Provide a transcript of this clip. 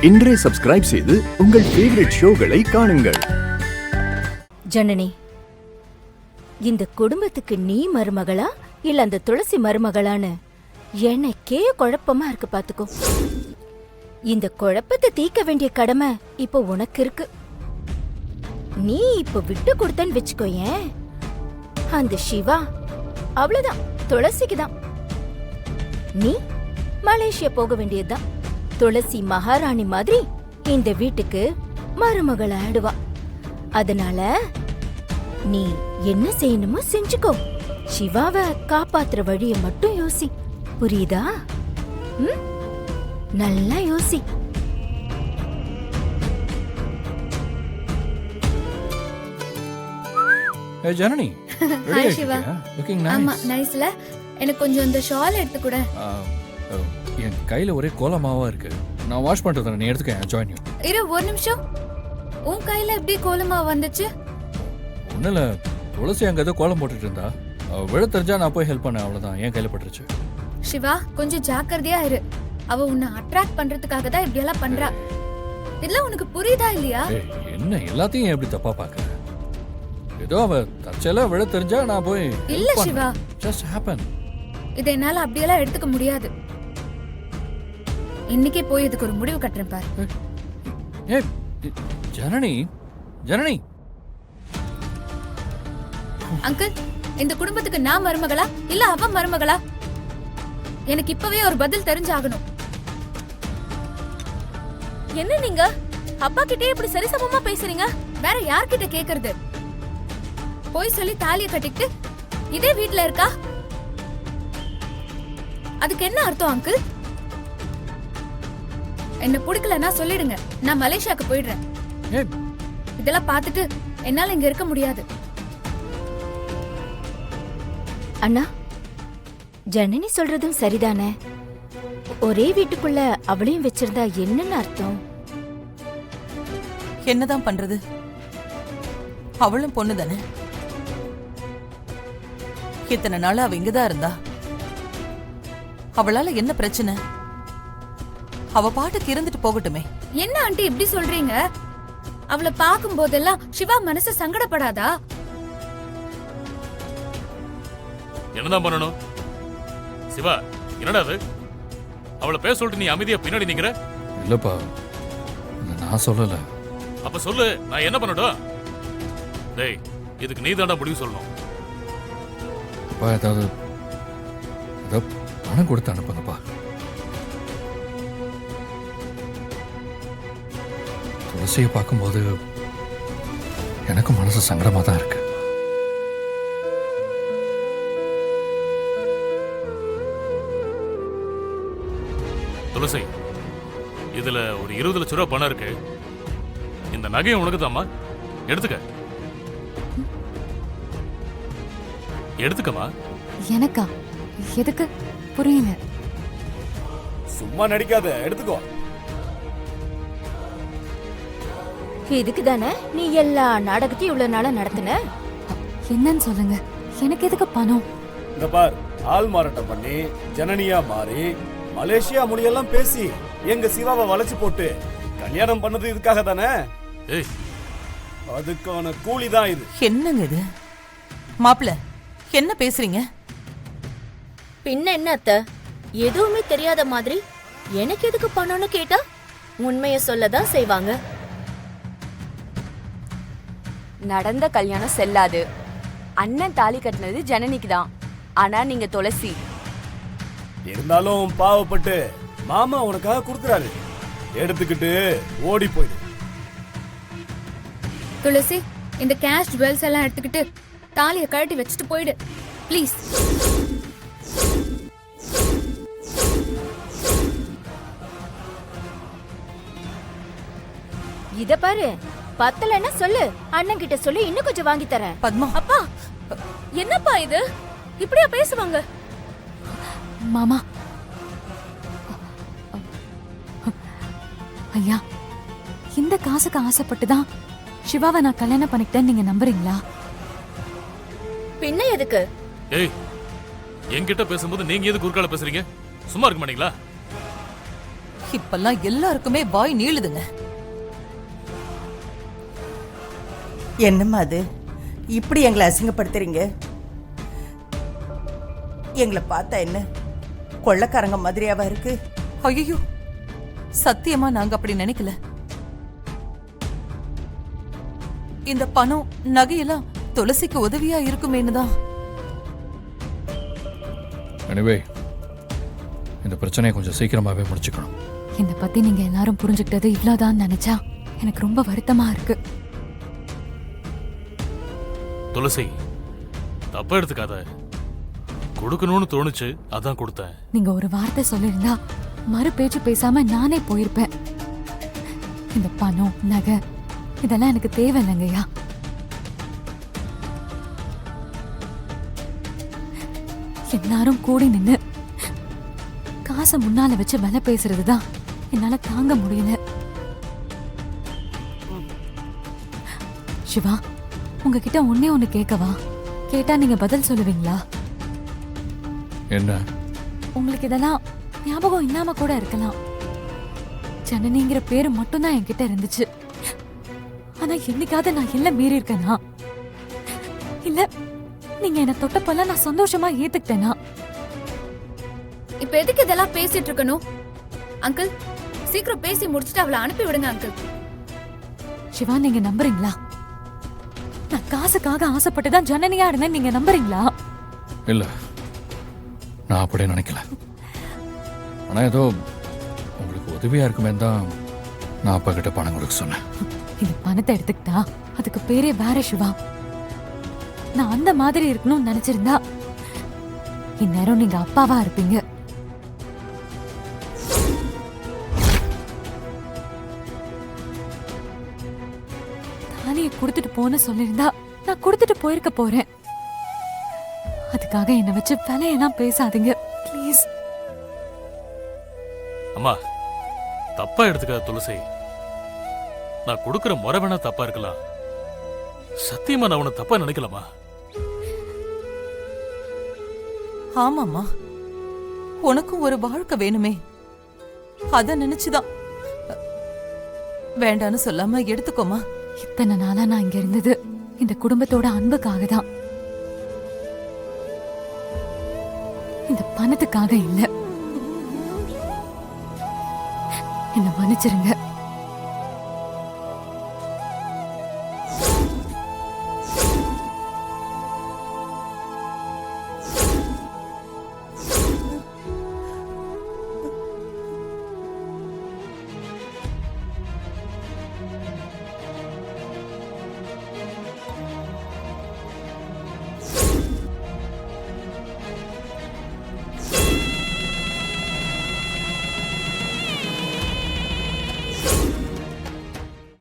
இன்றே சப்ஸ்கிரைப் செய்து உங்கள் ஃபேவரட் ஷோகளை காணுங்கள். ஜனனி, இந்த குடும்பத்துக்கு நீ மருமகளா இல்ல அந்த துளசி மருமகளான்னு எனக்கே குழப்பமா இருக்கு. பாத்துக்கோ, இந்த குழப்பத்தை தீர்க்க வேண்டிய கடமை இப்போ உனக்கு இருக்கு. நீ இப்ப விட்டு கொடுத்தன்னு வச்சுக்கோயேன், அந்த சிவா அவ்வளவுதான், துளசிக்குதான். நீ மலேசியா போக வேண்டியதுதான். துளசி மகாராணி மாதிரி இந்த வீட்டுக்கு மருமகள் ஆயிடுவா. அதனால நீ என்ன செய்யணுமோ செஞ்சுக்கோ. சிவாவை காப்பாத்துற வழிய மட்டும் யோசி, புரியுதா? நல்லா யோசி. ஜனனி, ஹாய் சிவா. ஆமா, நைஸ்ல. எனக்கு கொஞ்சம் இந்த ஷால் எடுத்து கூட. என் கையில ஒரே கோலமாவா இருக்கு. நான் வாஷ் பண்ணிட்டு நீ எடுத்துக்க. Join you. இரு ஒரு நிமிஷம். உன் கையில எப்படி கோலமா வந்துச்சு? ஒண்ணுல துளசி அங்க ஏதோ கோலம் போட்டுட்டு இருந்தா, விழ தெரிஞ்சா நான் போய் ஹெல்ப் பண்ணேன், அவ்வளவுதான். என் கையில பட்டுருச்சு. சிவா, கொஞ்சம் ஜாக்கிரதையா இரு. அவ உன்னை அட்ராக்ட் பண்றதுக்காக தான் இப்படி எல்லாம் பண்றா. இதெல்லாம் உனக்கு புரியுதா இல்லையா? என்ன எல்லாத்தையும் எப்படி தப்பா பாக்குற? ஏதோ அவ தற்செயலா விழ தெரிஞ்சா நான் போய் இல்ல சிவா, just happen. இதை என்னால அப்படியெல்லாம் எடுத்துக்க முடியாது. இன்னைக்கே போய் இதுக்கு ஒரு முடிவு கட்டுறேன் பாரு. ஏய் ஜனனி, ஜனனி. அங்கிள், இந்த குடும்பத்துக்கு நான் மருமகளா இல்ல அவ மருமகளா? எனக்கு இப்பவே ஒரு பதில் தெரிஞ்சாகணும். என்ன நீங்க அப்பா கிட்டே இப்படி சரிசமமா பேசுறீங்க? வேற யார்கிட்ட கேக்குறது? போய் சொல்லி தாலிய கட்டிட்டு இதே வீட்ல இருக்கா? அதுக்கு என்ன அர்த்தம் அங்கிள்? என்ன பிடிக்கலன்னா சொல்லிடுங்க, நான் மலேசியாக்கு போயிடுறேன். இதெல்லாம் பார்த்துட்டு என்னால இங்க இருக்க முடியாது. அண்ணா, ஜனனி சொல்றதும் சரிதானே. ஒரே வீட்டுக்குள்ள அவளையும் வச்சிருந்தா என்னன்னு அர்த்தம்? என்னதான் பண்றது? அவளும் பொண்ணு தானே. இத்தனை நாள் அவ இங்கதான் இருந்தா. அவளால என்ன பிரச்சனை? அவ பாட்டுக்கு இருந்துட்டு போகட்டுமே. என்ன ஆண்டி இப்படி சொல்றீங்க? அவளை பார்க்கும் போதெல்லாம் சிவா மனசு சங்கடப்படாதா? என்னதான் பண்ணணும்? சிவா, என்னடா அது? அவளை பேச சொல்லிட்டு நீ அமைதியா பின்னாடி நிக்கிற? இல்லப்பா, நான் சொல்லல. அப்ப சொல்லு, நான் என்ன பண்ணட்டும்? டேய், இதுக்கு நீ தாண்டா முடிவு சொல்லணும். அப்பா, ஏதாவது பணம் கொடுத்து அனுப்புங்கப்பா. துளசியை பார்க்கும்போது எனக்கும் மனசு சங்கடமா தான் இருக்கு. துளசி, இதுல ஒரு 20 லட்சம் ரூபாய் பணம் இருக்கு. இந்த நகையை உனக்கு தாம்மா, எடுத்துக்க. எடுத்துக்கமா. எனக்கா? எதுக்கு? புரியல. சும்மா நடிக்காத, எடுத்துக்கோ. இதுக்கு தானே நீ எல்லா நாடகத்தையும் இவ்வளவு நாளா நடத்தின? என்னன்னு சொல்லுங்க. எனக்கு எதுக்கு பணம்? இந்த பார், ஆள் மாறாட்டம் பண்ணி ஜனனியா மாறி மலேசியா மொழியெல்லாம் பேசி எங்க சிவாவை வளைச்சு போட்டு கல்யாணம் பண்ணது இதுக்காக தானே? அதுக்கான கூலி தான் இது. என்னங்க இது? மாப்பிள்ள, என்ன பேசுறீங்க? பின்ன என்ன அத்தை, எதுவுமே தெரியாத மாதிரி எனக்கு எதுக்கு பணம்னு கேட்டா உண்மைய சொல்லதான் செய்வாங்க. நடந்த கல்யாணம் செல்லாது. அண்ணன் தாலி கட்டினது ஜனனிக்கு தான். ஆனா நீங்க துளசி. இருந்தாலும் பாவப்பட்டு மாமா உனக்காக கொடுக்குறாரு, எடுத்துக்கிட்டு ஓடி போயிடு. துளசி, இந்த கேஷ் ஜுவல்ஸ் எல்லாம் எடுத்துக்கிட்டு தாலிய கழட்டி வச்சுட்டு போயிடு ப்ளீஸ். இத பாரு, பத்தலன்னா சொல்லு, அண்ணன் கிட்ட சொல்லி இன்னும் கொஞ்சம் வாங்கி தரேன். பத்மா. அப்பா, என்னப்பா இது? இப்படியா பேசுவாங்க? மாமா, ஐயா, இந்த காசுக்கு ஆசைப்பட்டுதான் சிவாவை நான் கல்யாணம் பண்ணிக்கிட்டேன்னு நீங்க நம்புறீங்களா? பின்ன எதுக்கு? என்கிட்ட பேசும்போது நீங்க எது குறுக்கால பேசுறீங்க? சும்மா இருக்க மாட்டீங்களா? இப்பெல்லாம் எல்லாருக்குமே வாய் நீளுதுங்க. என்னம்மா அது இப்படி எங்களை அசிங்கப்படுத்துறீங்க? எங்களை பார்த்தா என்ன கொள்ளக்காரங்க மாதிரியாவா இருக்கு? ஐயோ, சத்தியமா நாங்க அப்படி நினைக்கல. இந்த பணம் நகையெல்லாம் துளசிக்கு உதவியா இருக்குமேன்னு தான். எனிவே இந்த பிரச்சனையை கொஞ்சம் சீக்கிரமாவே முடிச்சுக்கணும். இந்த பத்தி நீங்க எல்லாரும் புரிஞ்சுக்கிட்டது இவ்வளவுதான் நினைச்சா எனக்கு ரொம்ப வருத்தமா இருக்கு. துளசி, தப்பா எடுத்துக்காத. கொடுக்கணும்னு தோணுச்சு, அதான் கொடுத்தேன். நீங்க ஒரு வார்த்தை சொல்லிருந்தா மறு பேச்சு பேசாம நானே போயிருப்பேன். இந்த பணம் நகை இதெல்லாம் எனக்கு தேவையில்லைங்கய்யா. எல்லாரும் கூடி நின்னு காசை முன்னால வச்சு விலை பேசுறதுதான் என்னால தாங்க முடியல. சிவா, உங்ககிட்ட ஒன்னே ஒண்ணு கேட்கவா? கேட்டா நீங்க பதில் சொல்லுவீங்களா? என்ன? உங்களுக்கு இதெல்லாம் ஞாபகம் இல்லாம கூட இருக்கலாம். ஜனனிங்கிற பேரு மட்டும்தான் என்கிட்ட இருந்துச்சு. ஆனா என்னைக்காவது நான் எல்லாம் மீறி இருக்கேனா? இல்ல நீங்க என்ன தொட்டப்பெல்லாம் நான் சந்தோஷமா ஏத்துக்கிட்டேனா? இப்ப எதுக்கு இதெல்லாம் பேசிட்டு இருக்கணும்? அங்கிள், சீக்கிரம் பேசி முடிச்சுட்டு அவளை அனுப்பி விடுங்க அங்கிள். சிவா, நீங்க நம்புறீங்களா? நான் காசுக்காக ஆசைப்பட்டுதான் ஜனனியா இருந்தேன். நீங்க நம்புறீங்களா? இல்ல, நான் அப்படியே நினைக்கல. ஆனா ஏதோ உங்களுக்கு உதவியா இருக்குமே தான் நான் அப்பா கிட்ட பணம் கொடுக்க சொன்னேன். இந்த பணத்தை எடுத்துக்கிட்டா அதுக்கு பேரே வேற சிவா. நான் அந்த மாதிரி இருக்கணும்னு நினைச்சிருந்தா இந்நேரம் நீங்க அப்பாவா இருப்பீங்க. தாலியை கொடுத்துட்டு போன்னு சொல்லிருந்தா நான் கொடுத்துட்டு போயிருக்க போறேன். அதுக்காக என்ன வச்சு விலையெல்லாம் பேசாதீங்க ப்ளீஸ். அம்மா, தப்பா எடுத்துக்காத துளசி. நான் கொடுக்கிற முறை வேணா தப்பா இருக்கலாம். சத்தியமா நான் உன்னை தப்பா நினைக்கலாமா? ஆமாமா, உனக்கும் ஒரு வாழ்க்கை வேணுமே, அத நினைச்சுதான். வேண்டான்னு சொல்லாம எடுத்துக்கோமா. இத்தனை நாளா நான் இங்க இருந்தது இந்த குடும்பத்தோட அன்புக்காக தான், இந்த பணத்துக்காக இல்ல. என்ன மன்னிச்சிருங்க.